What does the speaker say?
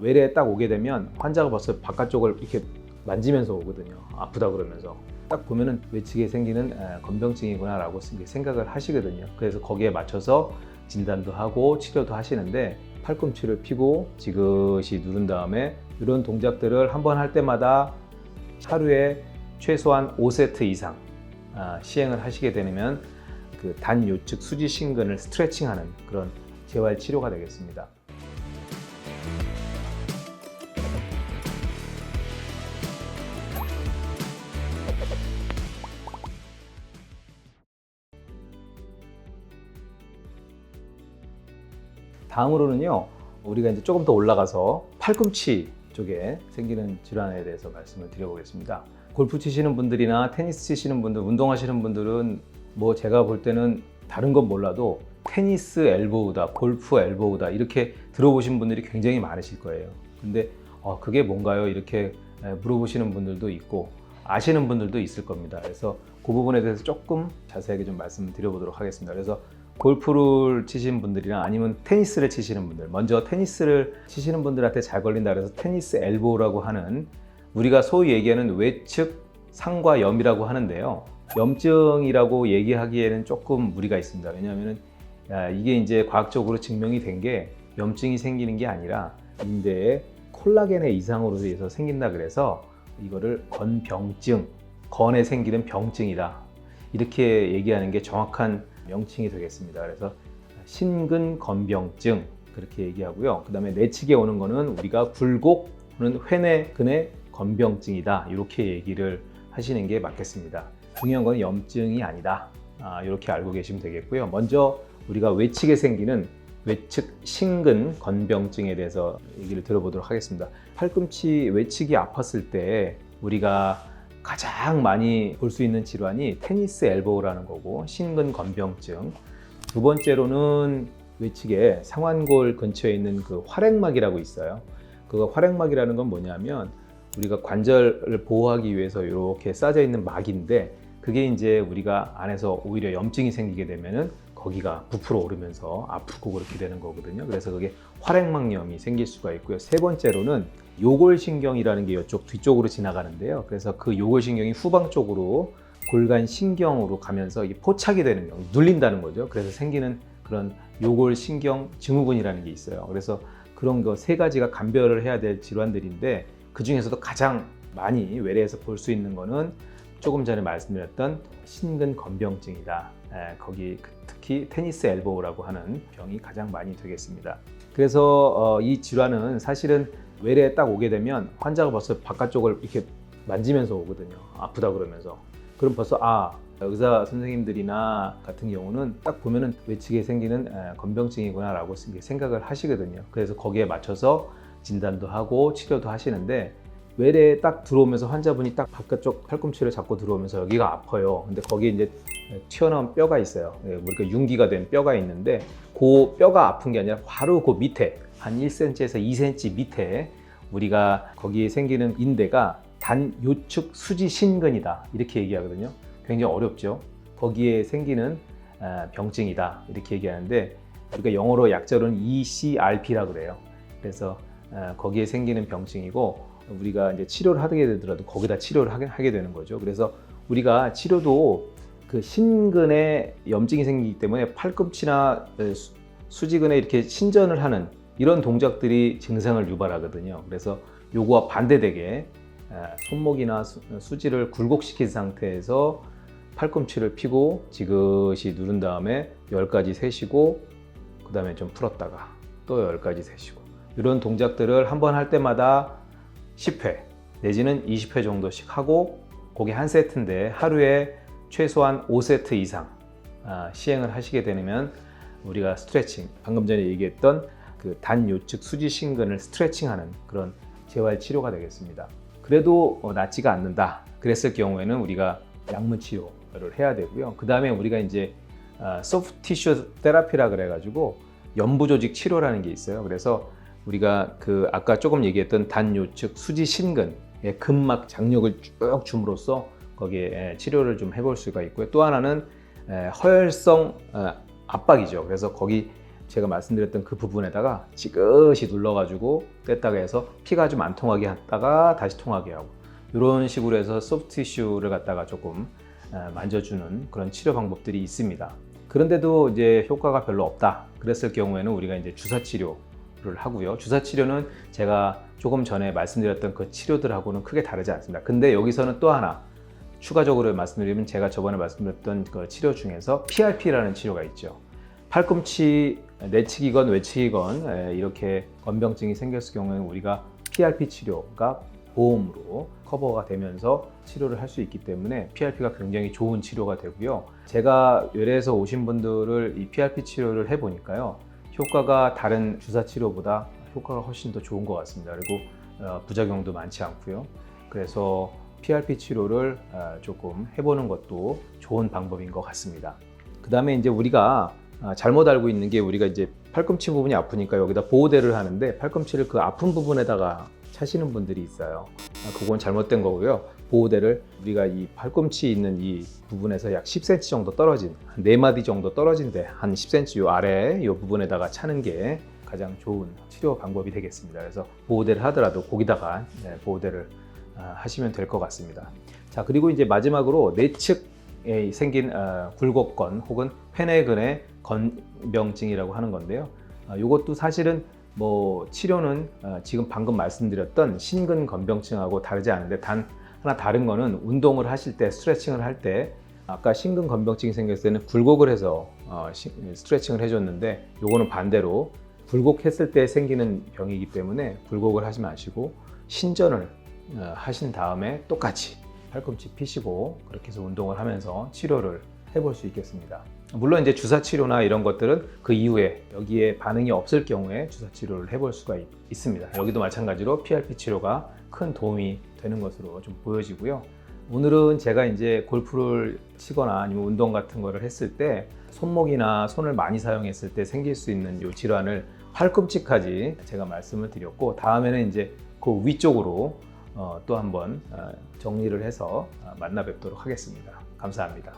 외래에 딱 오게 되면 환자가 벌써 바깥쪽을 이렇게 만지면서 오거든요. 아프다 그러면서. 딱 보면은 외측에 생기는 건병증이구나 라고 생각을 하시거든요. 그래서 거기에 맞춰서 진단도 하고 치료도 하시는데, 팔꿈치를 펴고 지그시 누른 다음에 이런 동작들을 한 번 할 때마다 하루에 최소한 5세트 이상 시행을 하시게 되면 그 단요측 수지신근을 스트레칭하는 그런 재활 치료가 되겠습니다. 다음으로는요, 우리가 이제 조금 더 올라가서 팔꿈치 쪽에 생기는 질환에 대해서 말씀을 드려보겠습니다. 골프 치시는 분들이나 테니스 치시는 분들, 운동하시는 분들은 뭐 제가 볼 때는 다른 건 몰라도 테니스 엘보우다, 골프 엘보우다 이렇게 들어보신 분들이 굉장히 많으실 거예요. 근데 그게 뭔가요? 이렇게 물어보시는 분들도 있고 아시는 분들도 있을 겁니다. 그래서 그 부분에 대해서 조금 자세하게 좀 말씀을 드려보도록 하겠습니다. 그래서 골프를 치시는 분들이나 아니면 테니스를 치시는 분들, 먼저 테니스를 치시는 분들한테 잘 걸린다 그래서 테니스 엘보우라고 하는, 우리가 소위 얘기하는 외측 상과염이라고 하는데요, 염증이라고 얘기하기에는 조금 무리가 있습니다. 왜냐하면 이게 이제 과학적으로 증명이 된 게 염증이 생기는 게 아니라 인대에 콜라겐의 이상으로 해서 생긴다 그래서 이거를 건병증, 건에 생기는 병증이다 이렇게 얘기하는 게 정확한 명칭이 되겠습니다. 그래서 신근건병증 그렇게 얘기하고요. 그 다음에 내측에 오는 거는 우리가 굴곡은 회내근의 건병증이다 이렇게 얘기를 하시는 게 맞겠습니다. 중요한 건 염증이 아니다 이렇게 알고 계시면 되겠고요. 먼저 우리가 외측에 생기는 외측 신근 건병증에 대해서 얘기를 들어보도록 하겠습니다. 팔꿈치 외측이 아팠을 때 우리가 가장 많이 볼 수 있는 질환이 테니스 엘보우라는 거고, 신근 건병증. 두 번째로는 외측에 상완골 근처에 있는 그 활액막이라고 있어요. 그 활액막이라는 건 뭐냐면 우리가 관절을 보호하기 위해서 이렇게 쌓여 있는 막인데, 그게 이제 우리가 안에서 오히려 염증이 생기게 되면은 거기가 부풀어 오르면서 아프고 그렇게 되는 거거든요. 그래서 그게 활액막염이 생길 수가 있고요. 세 번째로는 요골신경이라는 게 이쪽 뒤쪽으로 지나가는데요. 그래서 그 요골신경이 후방 쪽으로 골간신경으로 가면서 이게 포착이 되는 경우, 눌린다는 거죠. 그래서 생기는 그런 요골신경 증후군이라는 게 있어요. 그래서 그런 거 세 가지가 감별을 해야 될 질환들인데, 그 중에서도 가장 많이 외래에서 볼 수 있는 거는 조금 전에 말씀드렸던 신근건병증이다. 거기 특히 테니스 엘보우라고 하는 병이 가장 많이 되겠습니다. 그래서 이 질환은 사실은 외래에 딱 오게 되면 환자가 벌써 바깥쪽을 이렇게 만지면서 오거든요. 아프다 그러면서. 그럼 벌써 의사 선생님들이나 같은 경우는 딱 보면은 외측에 생기는 건병증이구나 라고 생각을 하시거든요. 그래서 거기에 맞춰서 진단도 하고 치료도 하시는데, 외래에 딱 들어오면서 환자분이 딱 바깥쪽 팔꿈치를 잡고 들어오면서 여기가 아파요. 근데 거기에 이제 튀어나온 뼈가 있어요. 우리가 융기가 된 뼈가 있는데, 그 뼈가 아픈 게 아니라 바로 그 밑에 한 1cm에서 2cm 밑에 우리가 거기에 생기는 인대가 단요측 수지신근이다 이렇게 얘기하거든요. 굉장히 어렵죠. 거기에 생기는 병증이다 이렇게 얘기하는데, 우리가 영어로 약자로는 ECRP라고 그래요. 그래서 거기에 생기는 병증이고, 우리가 이제 치료를 하게 되더라도 거기다 치료를 하게 되는 거죠. 그래서 우리가 치료도 그 신근에 염증이 생기기 때문에 팔꿈치나 수지근에 이렇게 신전을 하는 이런 동작들이 증상을 유발하거든요. 그래서 요거와 반대되게 손목이나 수지를 굴곡시킨 상태에서 팔꿈치를 펴고 지그시 누른 다음에 10가지 세시고, 그 다음에 좀 풀었다가 또 10가지 세시고, 이런 동작들을 한 번 할 때마다 10회 내지는 20회 정도씩 하고, 그게 한 세트인데 하루에 최소한 5세트 이상 시행을 하시게 되면 우리가 스트레칭, 방금 전에 얘기했던 그 단요측 수지신근을 스트레칭하는 그런 재활 치료가 되겠습니다. 그래도 낫지가 않는다 그랬을 경우에는 우리가 약물 치료를 해야 되고요. 그 다음에 우리가 이제 소프트 티슈 테라피라 그래가지고 연부 조직 치료라는 게 있어요. 그래서 우리가 그 아까 조금 얘기했던 단요측 수지신근의 근막 장력을 쭉 줌으로써 거기에 치료를 좀 해볼 수가 있고요. 또 하나는 허혈성 압박이죠. 그래서 거기 제가 말씀드렸던 그 부분에다가 지그시 눌러가지고 뗐다가 해서 피가 좀 안 통하게 했다가 다시 통하게 하고 이런 식으로 해서 소프트 티슈를 갖다가 조금 만져주는 그런 치료 방법들이 있습니다. 그런데도 이제 효과가 별로 없다 그랬을 경우에는 우리가 이제 주사 치료를 하고요. 주사 치료는 제가 조금 전에 말씀드렸던 그 치료들하고는 크게 다르지 않습니다. 근데 여기서는 또 하나 추가적으로 말씀드리면 제가 저번에 말씀드렸던 그 치료 중에서 PRP라는 치료가 있죠. 팔꿈치 내치기건 외치기건 이렇게 건병증이 생겼을 경우에는 우리가 PRP 치료가 보험으로 커버가 되면서 치료를 할 수 있기 때문에 PRP가 굉장히 좋은 치료가 되고요. 제가 외래에서 오신 분들을 이 PRP 치료를 해보니까요. 효과가 다른 주사 치료보다 효과가 훨씬 더 좋은 것 같습니다. 그리고 부작용도 많지 않고요. 그래서 PRP 치료를 조금 해보는 것도 좋은 방법인 것 같습니다. 그 다음에 이제 우리가 잘못 알고 있는 게 우리가 이제 팔꿈치 부분이 아프니까 여기다 보호대를 하는데 팔꿈치를 그 아픈 부분에다가 차시는 분들이 있어요. 그건 잘못된 거고요. 보호대를 우리가 이 팔꿈치 있는 이 부분에서 약 10cm 정도 떨어진 한 4마디 정도 떨어진 데 한 10cm 요 아래 이 부분에다가 차는 게 가장 좋은 치료 방법이 되겠습니다. 그래서 보호대를 하더라도 거기다가 보호대를 하시면 될 것 같습니다. 자, 그리고 이제 마지막으로 내측에 생긴 굴곡건 혹은 회내근의 건병증이라고 하는 건데요. 이것도 사실은 뭐 치료는 지금 방금 말씀드렸던 신근 건병증하고 다르지 않은데 단 하나 다른 거는 운동을 하실 때 스트레칭을 할 때 아까 신근 건병증이 생겼을 때는 굴곡을 해서 스트레칭을 해줬는데 요거는 반대로 굴곡했을 때 생기는 병이기 때문에 굴곡을 하지 마시고 신전을 하신 다음에 똑같이 팔꿈치 피시고 그렇게 해서 운동을 하면서 치료를 해볼 수 있겠습니다. 물론 이제 주사 치료나 이런 것들은 그 이후에 여기에 반응이 없을 경우에 주사 치료를 해볼 수가 있습니다. 여기도 마찬가지로 PRP 치료가 큰 도움이 되는 것으로 좀 보여지고요. 오늘은 제가 이제 골프를 치거나 아니면 운동 같은 거를 했을 때 손목이나 손을 많이 사용했을 때 생길 수 있는 이 질환을 팔꿈치까지 제가 말씀을 드렸고 다음에는 이제 그 위쪽으로 또 한번 정리를 해서 만나 뵙도록 하겠습니다. 감사합니다.